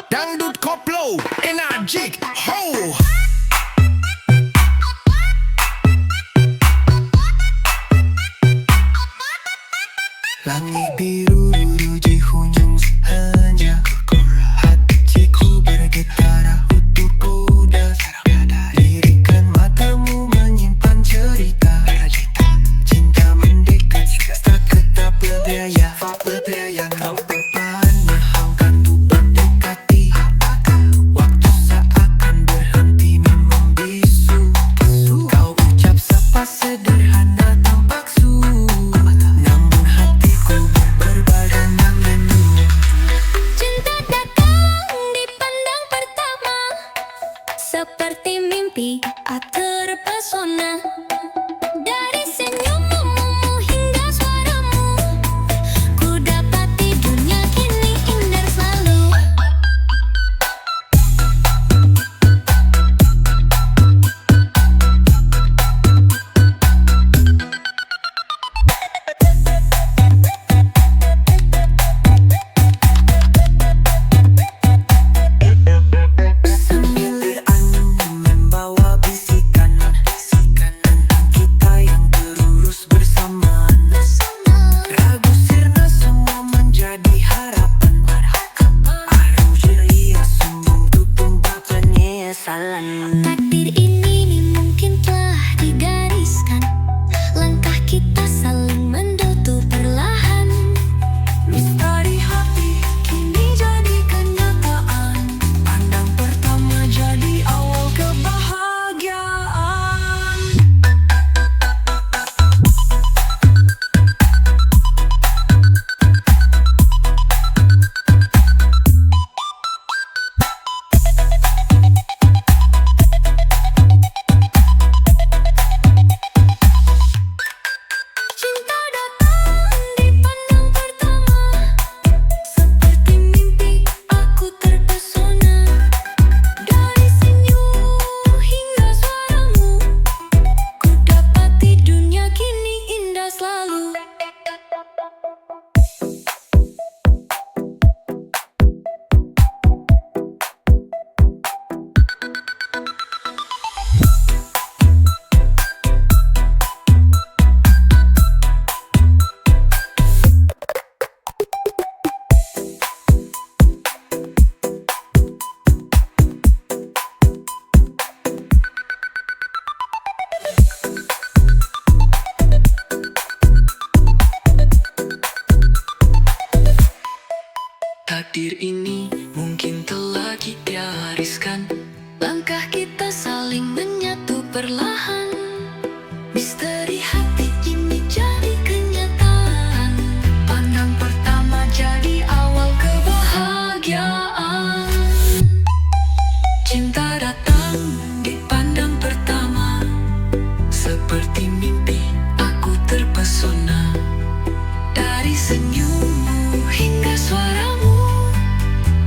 Dangdut koplo, energik, ho! Langit biru di hujung senja, hatiku bergetar untuk kuda. Lirikan matamu menyimpan cerita, cinta mendekat tak ketap berdaya. Kau berpanahkan untuk mendekati, waktu seakan berhenti membisu. Kau ucap sapa sederhana tampak namun hatiku berbadangan lenduh. Cinta datang dipandang pertama, seperti mimpi terpesona. Dari senyummu hingga suaramu, ku dapati dunia kini indah selalu. Semilir angin membawa bisikan tentang kita yang terurus bersamaan. Ragu sirna semua menjadi harapan. Arus ceria sumbung tutung bak penyesalan. Takdir ini mungkin telah digariskan, langkah kita saling mendutu perlahan. Misteri hati kini jadi kenyataan. Pandang pertama jadi awal kebahagiaan. Cinta datang dipandang pertama, seperti mimpi aku terpesona. Dari senyum hingga suaramu, ku dapati dunia kini indah selalu. Takdir ini mungkin telah digariskan, Langkah kita saling menyatu perlahan. Misteri hati ini jadi kenyataan. pandang pertama jadi awal kebahagiaan. Cinta datang dipandang pertama, seperti mimpi aku terpesona. Dari senyummu hingga suaramu,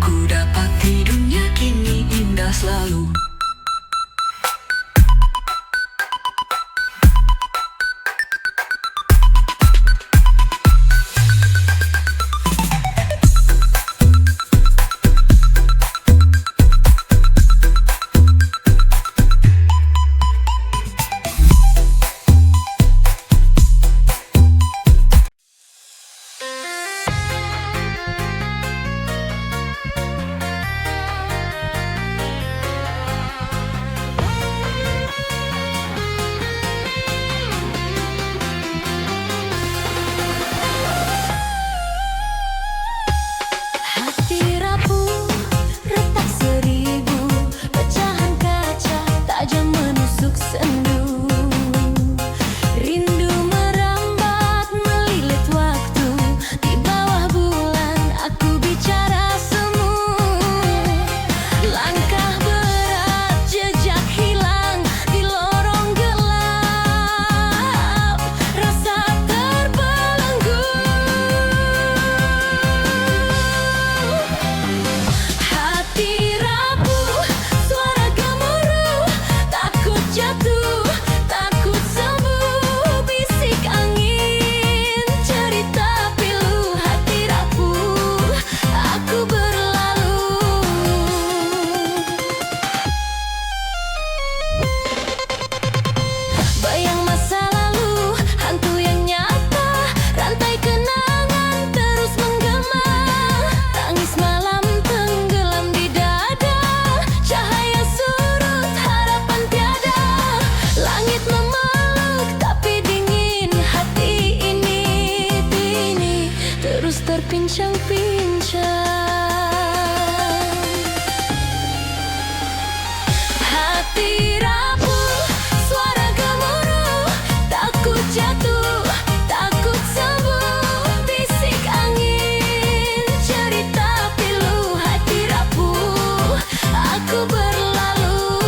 ku dapati dunia kini indah selalu. Hati rapuh, suara gemuruh, takut jatuh, takut sembuh, bisik angin, cerita pilu. Hati rapuh, aku berlalu.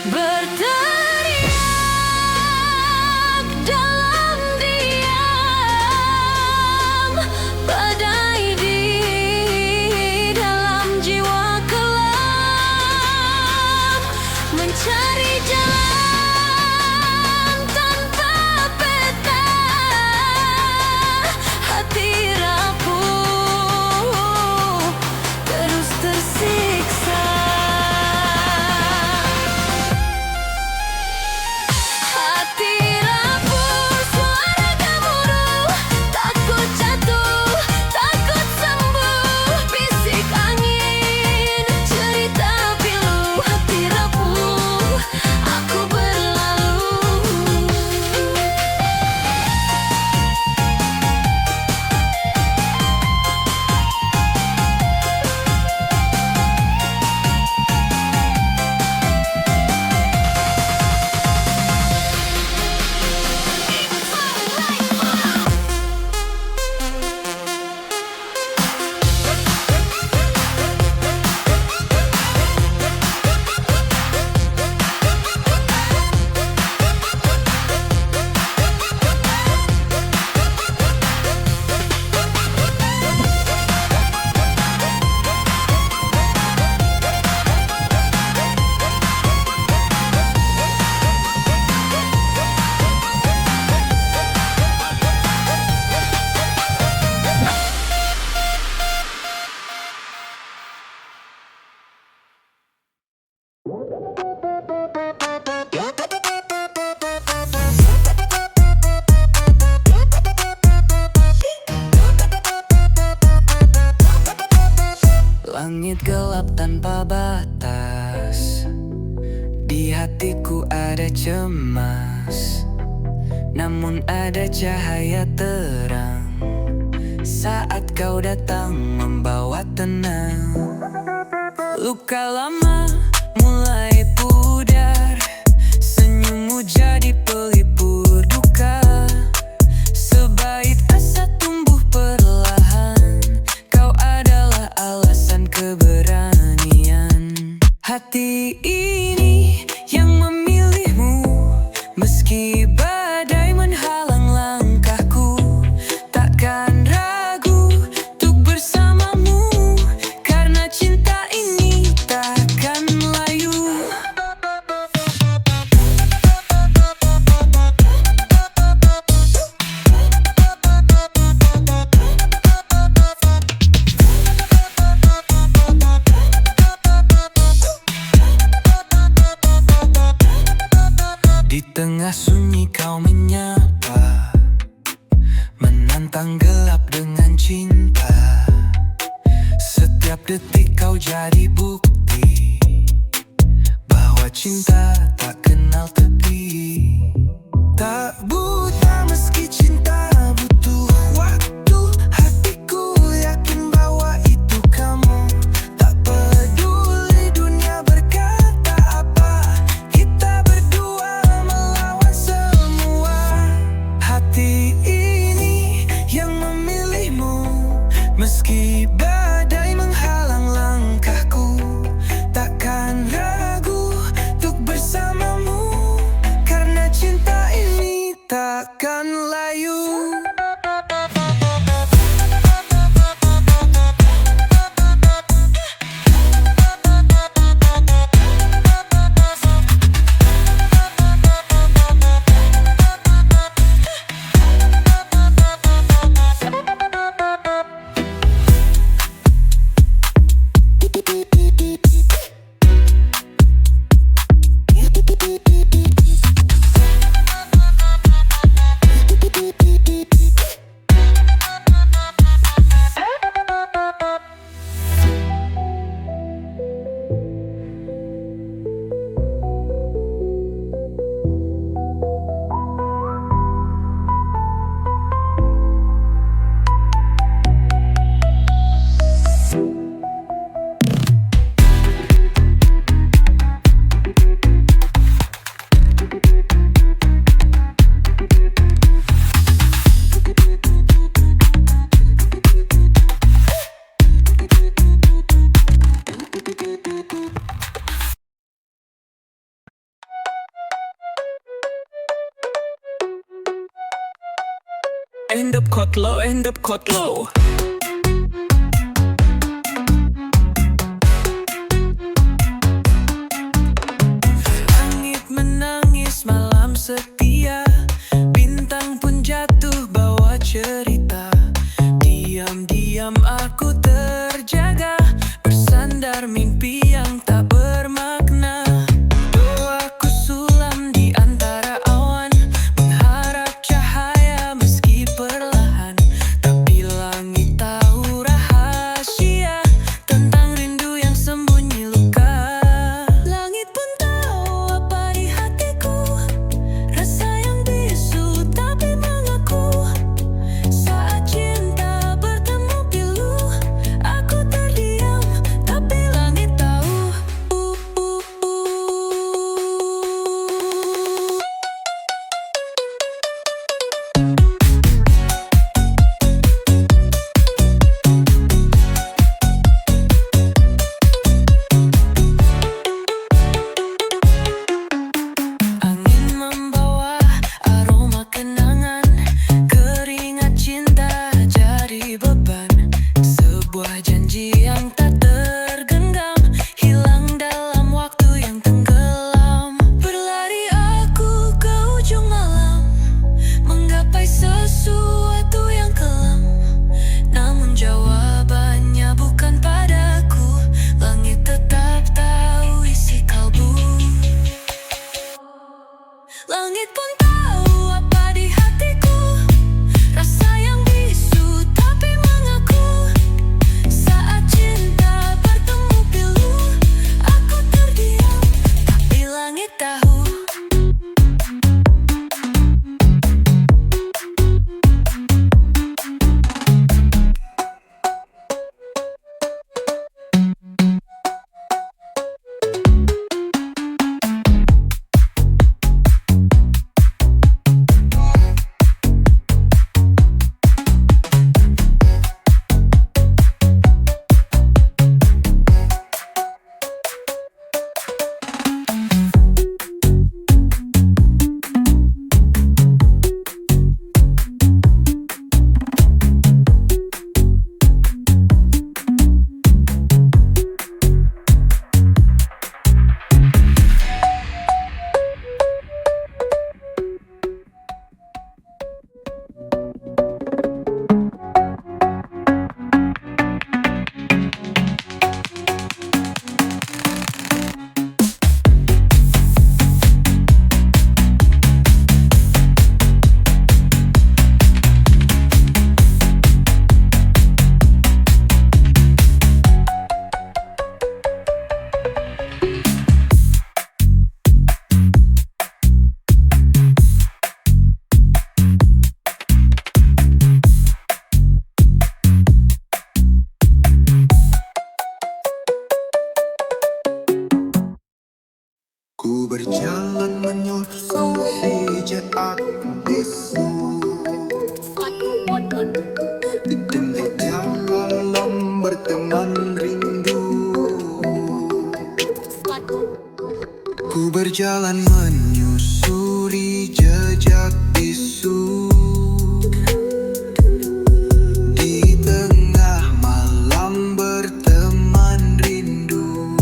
Berteriak dalam diam, badai di dalam jiwa kelam, mencari jalan tanpa peta. Hati rapuh, terus tersiksa. Hati rapuh, suara gemuruh, takut jatuh, takut sembuh, bisik angin, cerita pilu. Hati rapuh, aku berlalu. Langit gelap tanpa batas, di hatiku ada cemas, namun ada cahaya terang saat kau datang membawa tenang. Luka lama mulai pudar, senyummu jadi pelipur duka. Sebaik asa tumbuh perlahan, kau adalah alasan keberanian. Hati ini yang memilihmu, meski badai menghalang langkahku, takkan ragu untuk bersamamu, karena cinta ini takkan layu. Di tengah sunyi kau menyapa, menantang gelap dengan cinta. Setiap detik kau jadi bukti bahwa cinta tak kenal tepi. Tak buta meski cinta butuh waktu, hatiku yakin bahwa itu kamu. Tak peduli dunia berkata apa, kita berdua melawan semua. Hati ini yang memilihmu, meski badai menghalang langkahku, takkan ragu untuk bersamamu, karena cinta ini takkan layu. end up caught low, end up caught low. Langit menangis malam setia, bintang pun jatuh bawa cerita. Diam-diam aku terjaga, bersandar mimpi yang tak bermakna. Doaku sulam di antara awan, mengharap cahaya meski perlahan. Tapi langit tahu rahasia tentang rindu yang sembunyi luka. Langit pun tahu apa di hatiku, rasa yang bisu tapi mengaku. Saat cinta bertemu pilu, aku terdiam tapi langit tahu. Angin membawa aroma kenangan, keringat cinta jadi beban. Sebuah janji yang tak tergenggam, hilang dalam waktu yang tenggelam. Berlari aku ke ujung malam, menggapai sesuatu yang kelam. Namun jawabannya bukan padaku, langit tetap tahu isi kalbu. Langit pun tahu apa di hatiku, rasa yang bisu tapi mengaku. Saat cinta bertemu pilu, aku terdiam tapi langit tahu. Ku berjalan menyusuri jejak bisu di tengah malam berteman rindu. Ku berjalan menyusuri jejak bisu di tengah malam berteman rindu.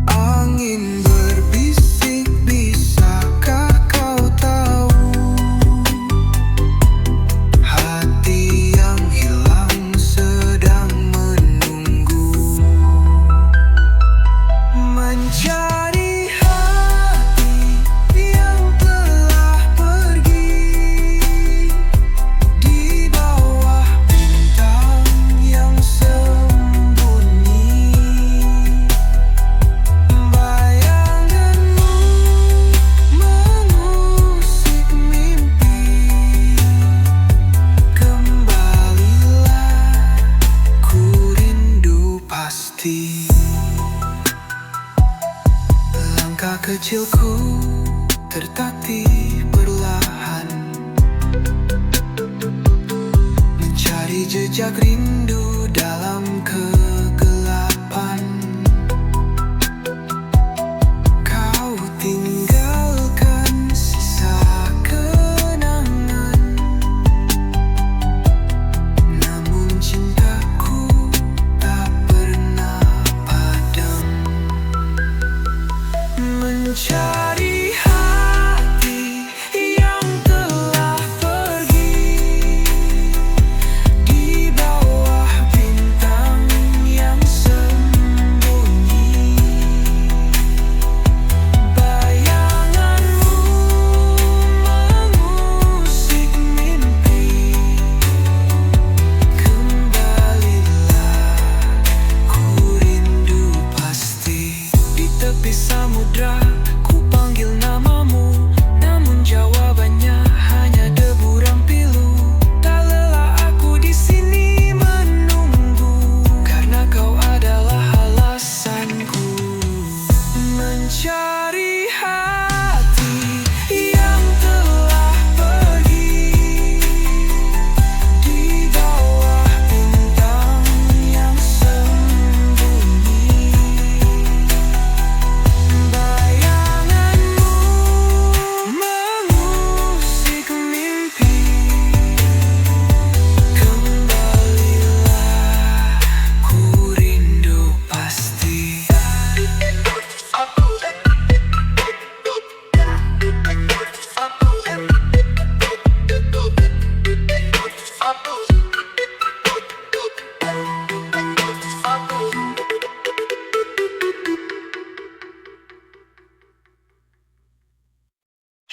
Angin berbisik, bisakah kau tahu hati yang hilang sedang menunggu, mencari hati yang telah pergi di bawah bintang yang sembunyi. Bayanganmu mengusik mimpi, kembalilah, ku rindu pasti. Langkah kecilku tertatih perlahan, mencari jejak rindu dalam kegelapan. Kau tinggalkan sisa kenangan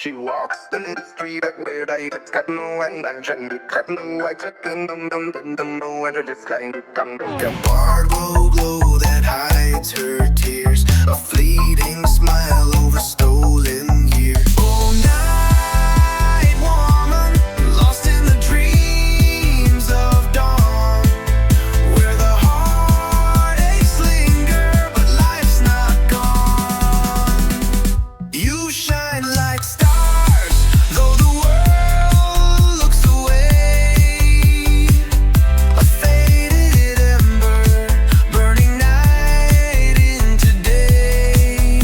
She walks in the street where I got no and I'm trying to cut no I took them no and I just kind of come the bar glow that hides her tears, a fleeting smile over stolen years. Oh, night woman, lost in the dreams of dawn, where the heartaches linger, but life's not gone. You shine like stars, though the world looks away. A faded ember, burning night into day.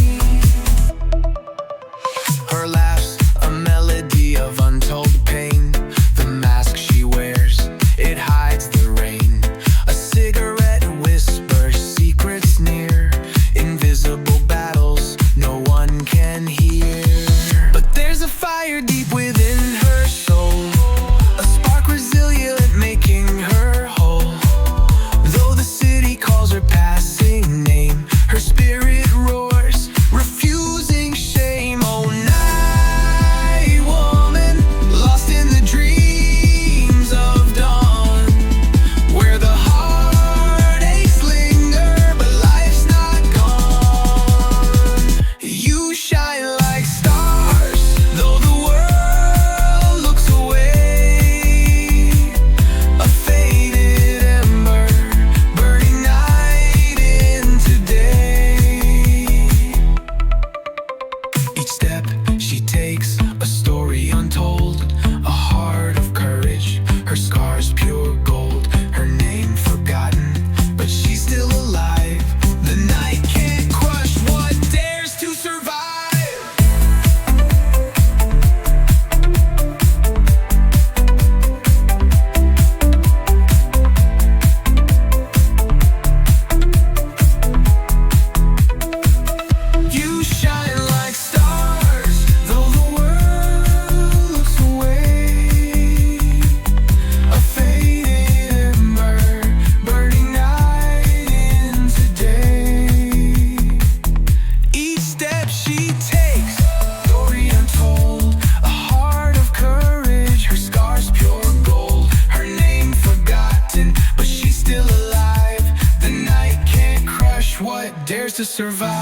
Her laugh's a melody of untold pain. The mask she wears, it hides the rain. A cigarette whispers secrets near, invisible battles no one can hear. But there's a fire deep within her soul, a spark resilient making her whole. Though the city calls her passing name, her spirit roars, refusing shame. Oh, night woman, lost in the dreams of dawn, where the heartaches linger, but life's not gone. You shine like stars, though the world looks away. A faded ember, burning night into day. Each step she takes, a story untold, a heart of courage, her scars pure gold, her name forgotten, but she's still alive. The night can't crush what dares to survive. You shine like stars, though the world looks away. A faded ember, burning night into day. Each step she takes, story untold, a heart of courage, her scars pure gold, her name forgotten, but she's still alive. The night can't crush what dares to survive.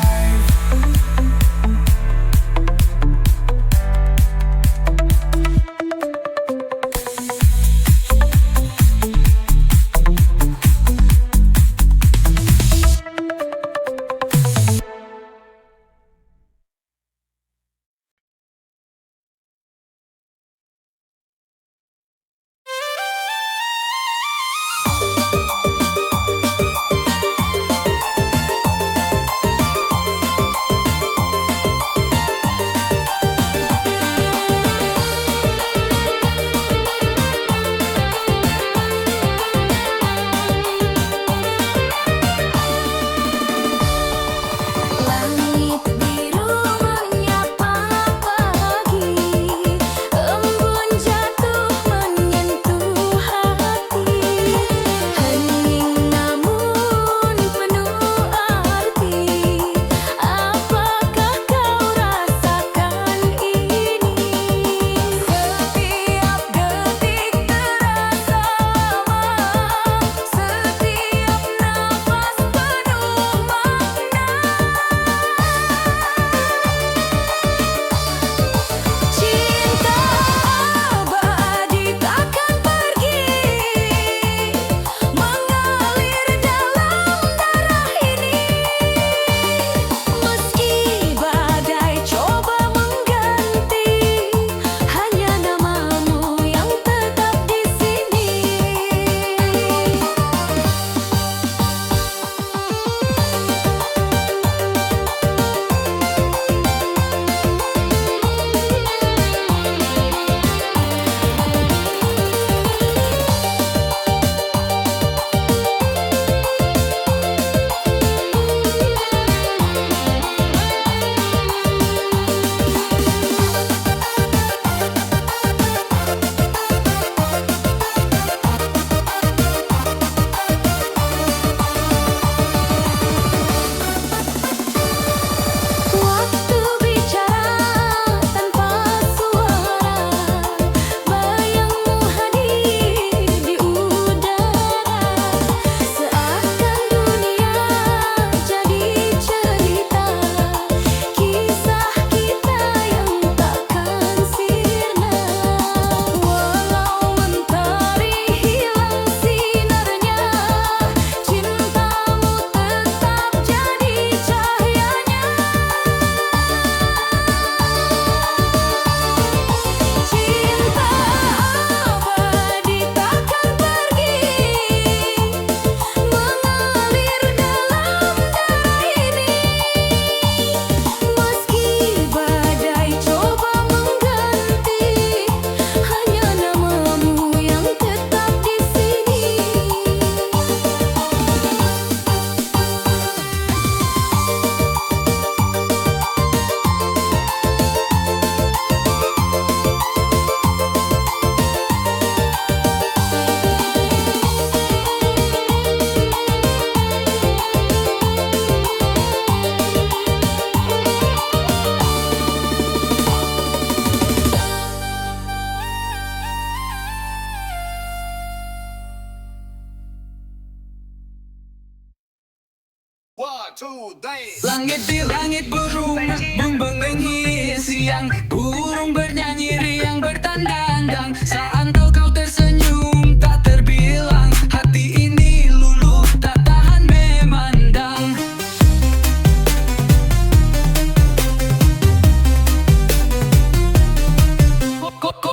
Langit di langit burung membenghi siang, burung bernyanyi riang bertandang. Saat kau tersenyum tak terbilang, hati ini luluh tak tahan memandang.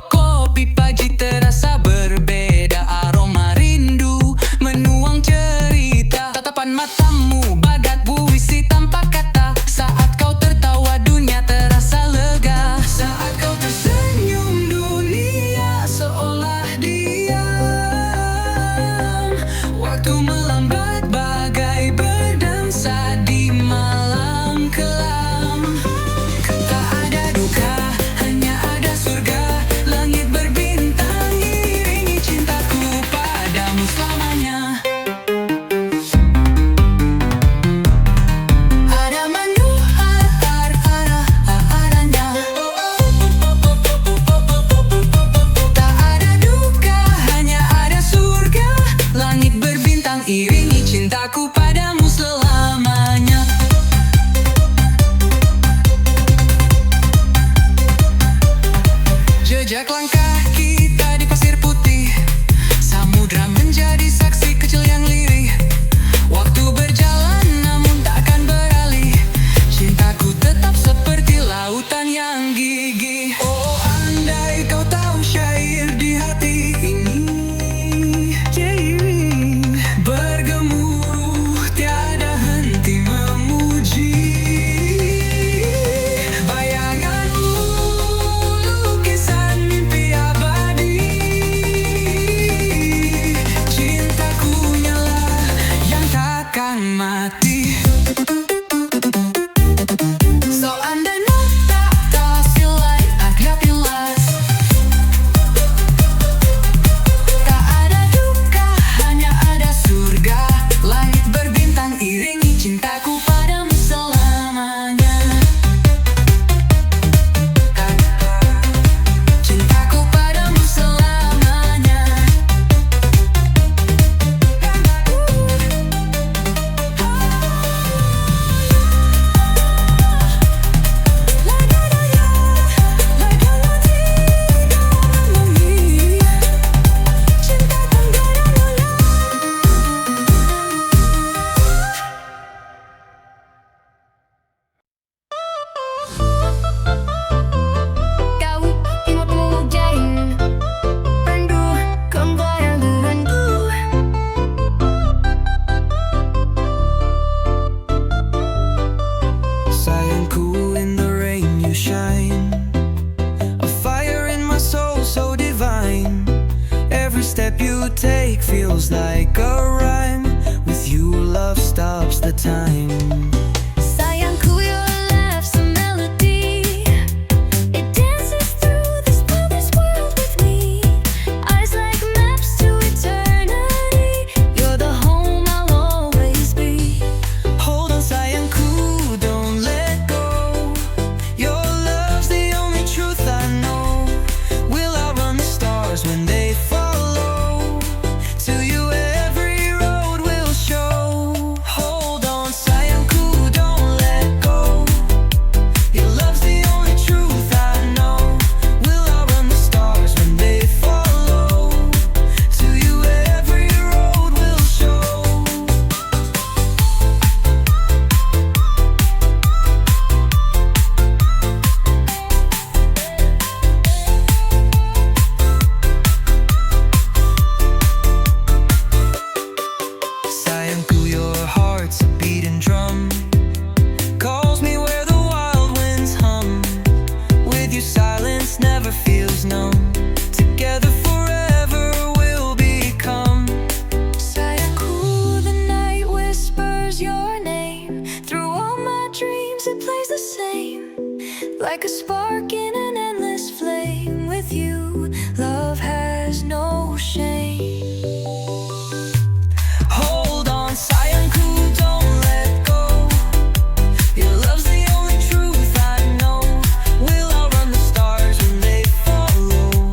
Kopi pagi terasa berbeda, aroma rindu menuang cerita. Tatapan matamu bagat puisi tanpa kata. Saat kau tertawa dunia terasa lega. Saat kau tersenyum dunia seolah diam. Waktu melambat bagai berdansa di malam kelam. Tak ada duka, hanya ada surga. Langit berbintang iringi cintaku padamu selamanya. Ada mandu arahnya. Tak ada duka, hanya ada surga. Langit berbintang iringi cintaku padamu selamanya. Jejak langkah kita di pasir putih, samudra menjadi saksi kecil yang lirih. Waktu berjalan namun takkan beralih, cintaku tetap seperti lautan yang gigih. Oh, andai kau tahu syair di hati ini, bergemuruh tiada henti memuji. Bayanganmu lukisan mimpi abadi, cintaku nyala yang takkan mati. Seandainya tak silai agak jelas, tak ada duka, hanya ada surga. Langit berbintang iringi cintaku padamu selamanya. Cintaku padamu selamanya. Kau imutmu jaring, rindu kembali denganku. Sayangku, in the rain you shine, a fire in my soul so divine. Every step you take feels like a rhyme. With you, love stops the time. Sayangku, your laugh's a melody. It dances through this world with me. Eyes like maps to eternity. You're the home I'll always be. Hold on, sayangku, don't let go. Your love's the only truth I know. We'll outrun the stars when they follow. To you every road will show. Hold on, sayangku, don't let go. Your love's the only truth I know. We'll outrun the stars when they follow. To you every road will show. Sayangku, your heart's a beating drum, calls me where the wild winds hum. With you, silence never feels numb. Together forever we'll become. Sayangku, the night whispers your name. Through all my dreams it plays the same. Like a spark in an endless flame. With you, love has no shame. Hold on, sayangku, don't let go. Your love's the only truth I know. We'll outrun the stars when they follow.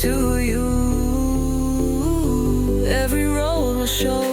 to you. Every road will show